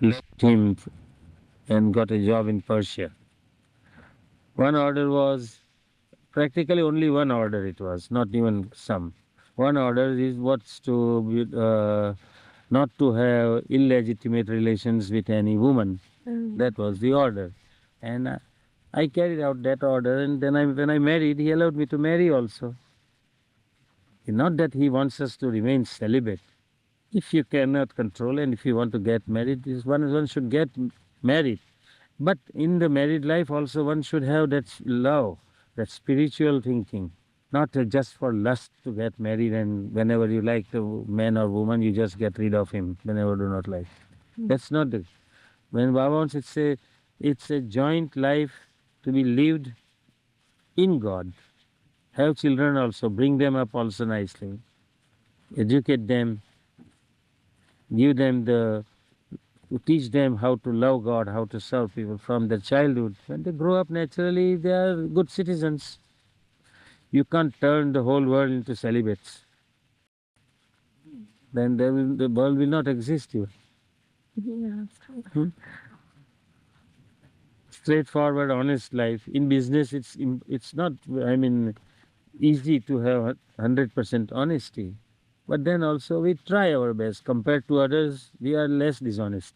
left him and got a job in Persia. One order was practically only one order, it was not even some. One order is what's to not to have illegitimate relations with any woman. That was the order. And I carried out that order, and then when I married, he allowed me to marry also. Not that he wants us to remain celibate. If you cannot control and if you want to get married, one should get married. But in the married life also one should have that love, that spiritual thinking, not just for lust to get married and whenever you like the man or woman, you just get rid of him whenever you do not like. That's not it. When Baba wants, it's a joint life to be lived in God. Have children also, bring them up also nicely, educate them, give them to teach them how to love God, how to serve people from their childhood. When they grow up naturally, they are good citizens. You can't turn the whole world into celibates. Then the world will not exist here. Yeah. Hmm? Straightforward, honest life. In business, it's not, I mean, easy to have 100% honesty. But then also we try our best. Compared to others, we are less dishonest.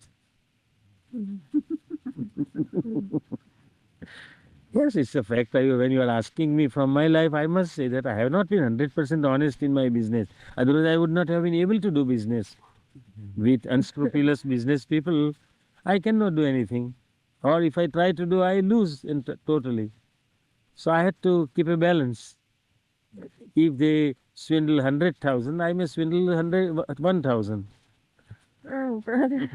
Yes, it's a fact. When you are asking me from my life, I must say that I have not been 100% honest in my business. Otherwise, I would not have been able to do business. With unscrupulous business people, I cannot do anything. Or if I try to do, I lose totally. So I had to keep a balance. If they swindle 100,000, I may swindle 1,000. Oh, brother.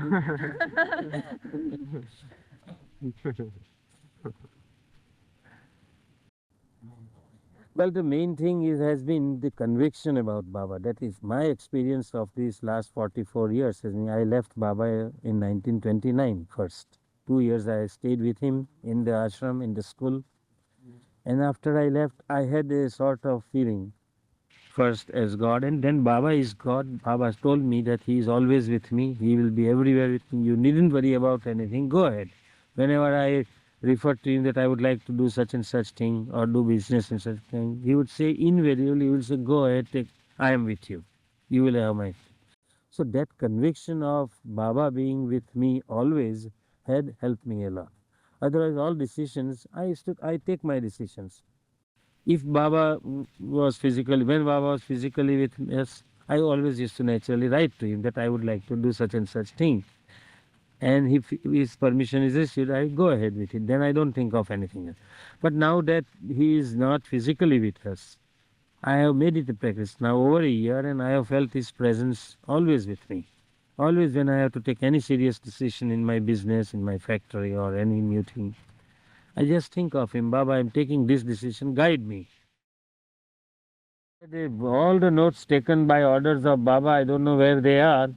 Well, the main thing has been the conviction about Baba. That is my experience of these last 44 years. I left Baba in 1929 first. 2 years I stayed with him in the ashram, in the school. And after I left, I had a sort of feeling first as God, and then Baba is God. Baba told me that he is always with me. He will be everywhere with me. You needn't worry about anything. Go ahead. Whenever I referred to him that I would like to do such and such thing or do business and such thing, he would say invariably, he would say, go ahead, I am with you. You will have my. So that conviction of Baba being with me always had helped me a lot. Otherwise, all decisions, I take my decisions. If Baba was physically, when Baba was physically with us, I always used to naturally write to him that I would like to do such and such thing. And if his permission is issued, I go ahead with it. Then I don't think of anything else. But now that he is not physically with us, I have made it a practice now over a year, and I have felt his presence always with me. Always when I have to take any serious decision in my business, in my factory, or any new thing, I just think of him. Baba, I'm taking this decision, guide me. All the notes taken by orders of Baba, I don't know where they are.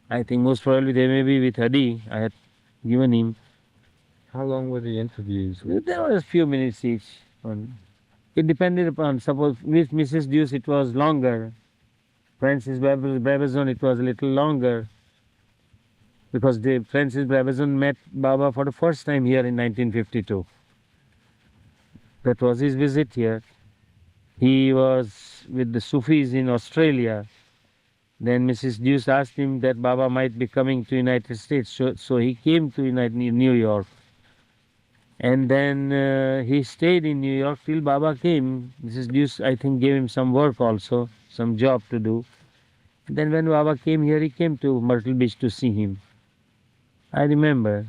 I think most probably they may be with Hadi. I had given him. How long were the interviews? There was a few minutes each. It depended upon, suppose with Mrs. Deuce it was longer. Francis Brabazon it was a little longer. Because Francis Brabazon met Baba for the first time here in 1952. That was his visit here. He was with the Sufis in Australia. Then Mrs. Deuce asked him that Baba might be coming to United States, so he came to New York. And then he stayed in New York till Baba came. Mrs. Deuce, I think, gave him some work also, some job to do. And then when Baba came here, he came to Myrtle Beach to see him. I remember.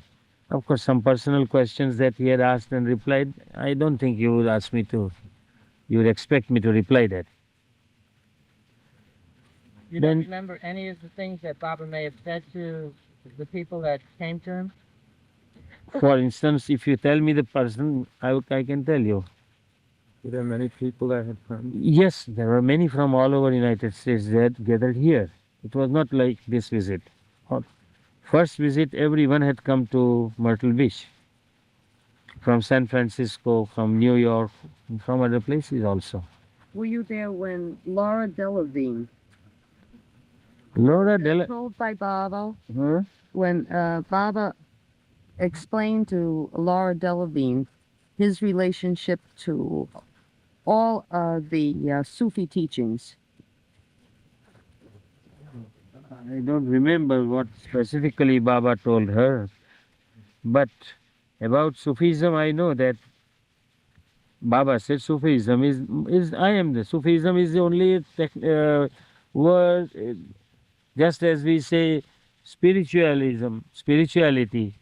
Of course, some personal questions that he had asked and replied. I don't think you would ask me to, you would expect me to reply that. You don't remember any of the things that Baba may have said to the people that came to him? For instance, if you tell me the person, I can tell you. Were there many people that had come? Yes, there were many from all over United States that gathered here. It was not like this visit. First visit, everyone had come to Myrtle Beach. From San Francisco, from New York, and from other places also. Were you there when Laura Delevingne Laura Della. Told by Baba Huh? when Baba explained to Laura Delevingne his relationship to all the Sufi teachings. I don't remember what specifically Baba told her, but about Sufism, I know that Baba said Sufism is I am the Sufism is the only word, just as we say spirituality.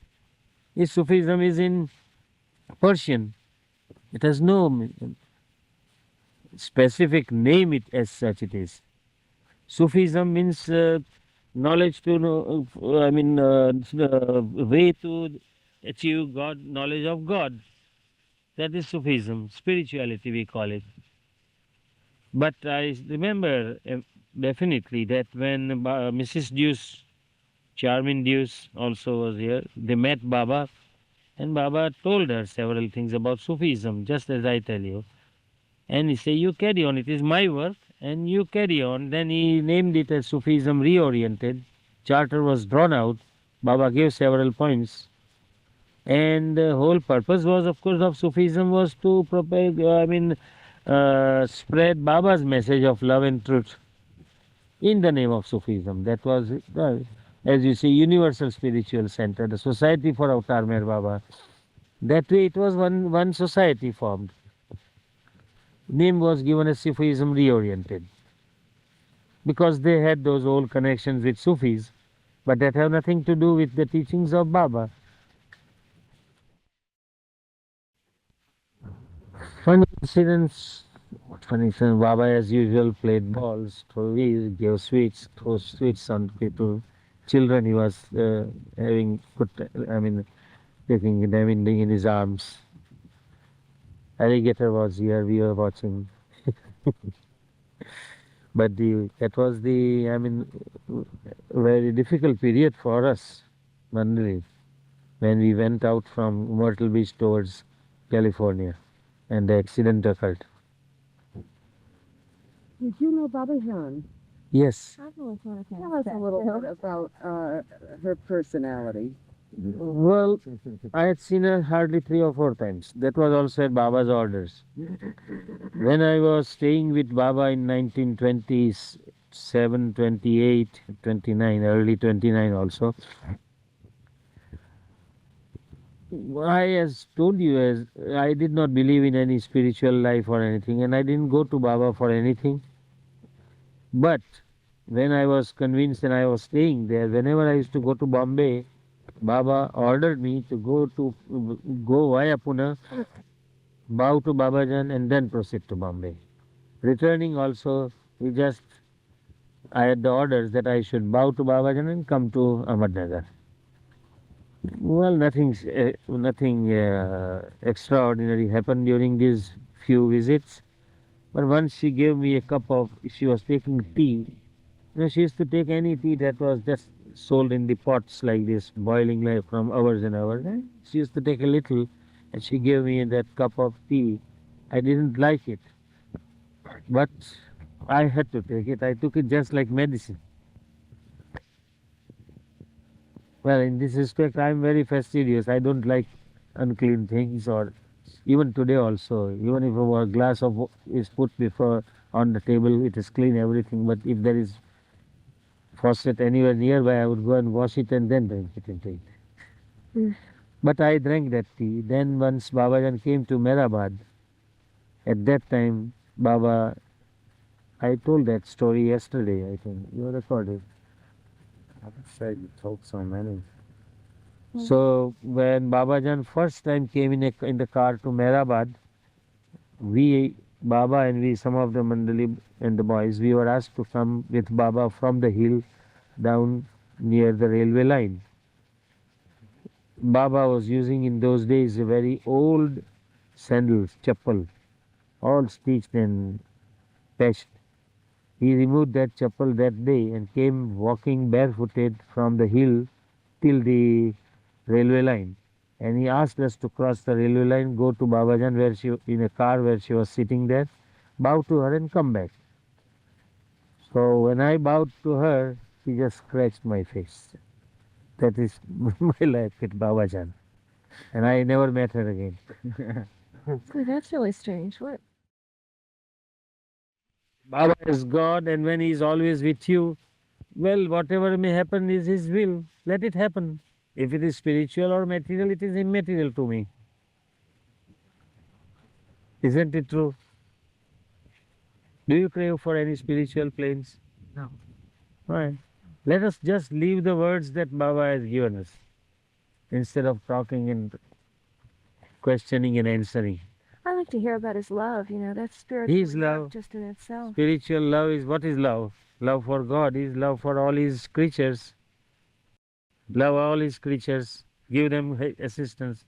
Is Sufism is in Persian. It has no specific name. It as such it is. Sufism means knowledge to know. Way to achieve God, knowledge of God. That is Sufism, spirituality we call it. But I remember definitely that when Mrs. Deuce, Charmin Deuce also was here, they met Baba and Baba told her several things about Sufism, just as I tell you. And he said, you carry on, it is my work and you carry on. Then he named it as Sufism Reoriented. Charter was drawn out. Baba gave several points. And the whole purpose was, of course, of Sufism was to propagate, spread Baba's message of love and truth in the name of Sufism. That was, as you see, Universal Spiritual Center, the Society for Avatar Meher Baba. That way it was one society formed. Name was given as Sufism Reoriented because they had those old connections with Sufis, but that have nothing to do with the teachings of Baba. Funny incidents. What funny incident? Baba, as usual, played balls, gave sweets, threw sweets on people. Children, he was having put, taking them in his arms. Alligator was here, we were watching. But that was very difficult period for us, Mandalay, when we went out from Myrtle Beach towards California and the accident occurred. Did you know Baba Jan? Yes. Tell us a little bit about her personality. Well, I had seen her hardly 3 or 4 times. That was also at Baba's orders. When I was staying with Baba in 1927, 28, 29, early 29 also, I as told you, as I did not believe in any spiritual life or anything, and I didn't go to Baba for anything. But when I was convinced and I was staying there, whenever I used to go to Bombay, Baba ordered me to go via Pune, bow to Babajan, and then proceed to Bombay. Returning also, I had the orders that I should bow to Babajan and come to Ahmednagar. Well, nothing extraordinary happened during these few visits. But once she gave me a cup of, she was taking tea. She used to take any tea that was just sold in the pots like this, boiling like from hours and hours. She used to take a little, and she gave me that cup of tea. I didn't like it, but I had to take it. I took it just like medicine. Well, in this respect, I am very fastidious. I don't like unclean things, or even today also. Even if a glass of is put before on the table, it is clean everything. But if there is faucet anywhere nearby, I would go and wash it and then drink it into it. But I drank that tea. Then once Babajan came to Meherabad, at that time, Baba, I told that story yesterday, I think. You recorded. I would say you told so many. So when Babajan first time came in the car to Meherabad, Baba and we, some of the Mandali and the boys, we were asked to come with Baba from the hill down near the railway line. Baba was using in those days a very old sandals, chappal, all stitched and patched. He removed that chappal that day and came walking barefooted from the hill till the railway line. And he asked us to cross the railway line, go to Babajan in a car where she was sitting there, bow to her and come back. So when I bowed to her, He just scratched my face. That is my life with Babajan. And I never met her again. Boy, that's really strange. What? Baba is God, and when He is always with you, well, whatever may happen is His will. Let it happen. If it is spiritual or material, it is immaterial to me. Isn't it true? Do you crave for any spiritual planes? No. Right. Let us just leave the words that Baba has given us instead of talking and questioning and answering. I like to hear about his love. You know, that's spiritual His love. just in itself. Spiritual love is what is love? Love for God is love for all His creatures. Love all His creatures. Give them assistance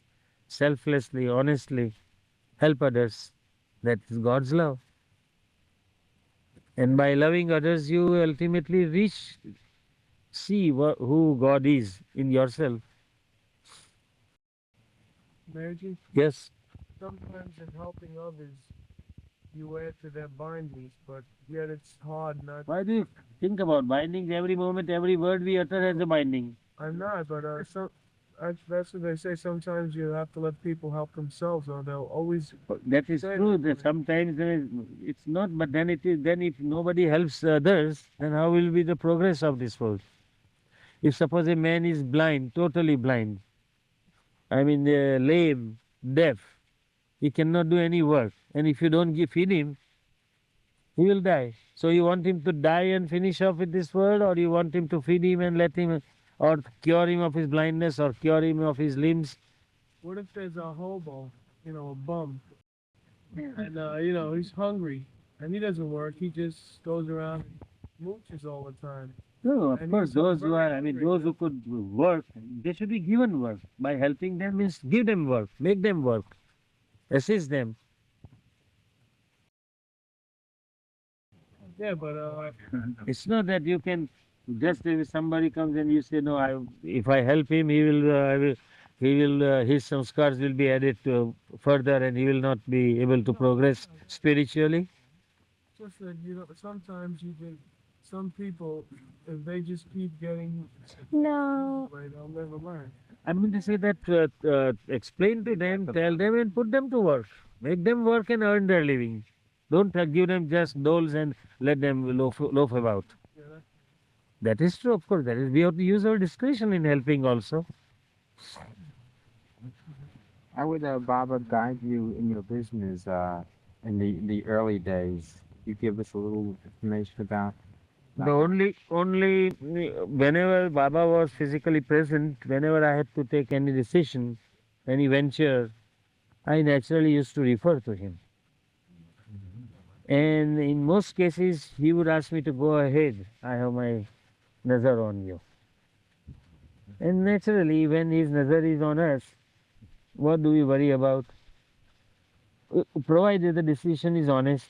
selflessly, honestly. Help others. That is God's love. And by loving others, you ultimately see who God is in yourself. Meherjee, Yes. sometimes in helping others, you add to their bindings, but yet it's hard not. Why do you think about bindings? Every moment, every word we utter has a binding. I'm not, but that's what they say. Sometimes you have to let people help themselves, or they'll always. That is Say true. that That way. sometimes it's not, but then it is. Then if nobody helps others, then how will be the progress of this world? If suppose a man is blind, totally blind, I mean lame, deaf, he cannot do any work, and if you don't feed him, he will die. So you want him to die and finish off with this world, or you want him to feed him and let him, or cure him of his blindness, or cure him of his limbs? What if there's a hobo, a bum, and he's hungry and he doesn't work. He just goes around and mooches all the time. No, of And course, he's those who very are, I mean, hungry, those who could work, they should be given work. By helping them means give them work, make them work, assist them. Yeah, but It's not that you can just if somebody comes and you say, no, if I help him, his samskars will be added to further and he will not be able to progress spiritually. just that sometimes you think some people, if they just keep getting No. way, they'll never learn. I mean to say that explain to them, tell them, and put them to work. Make them work and earn their living. Don't give them just doles and let them loaf about. Yeah, That is true, of course. That is, we have to use our discretion in helping also. How would Baba guide you in your business in the early days? You give us a little information about. The only whenever Baba was physically present, whenever I had to take any decision, any venture, I naturally used to refer to him. And in most cases, he would ask me to go ahead. I have my nazar on you. And naturally, when his nazar is on us, what do we worry about? Provided the decision is honest,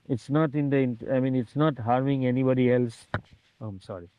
it's not I mean, it's not harming anybody else. Oh, I'm sorry.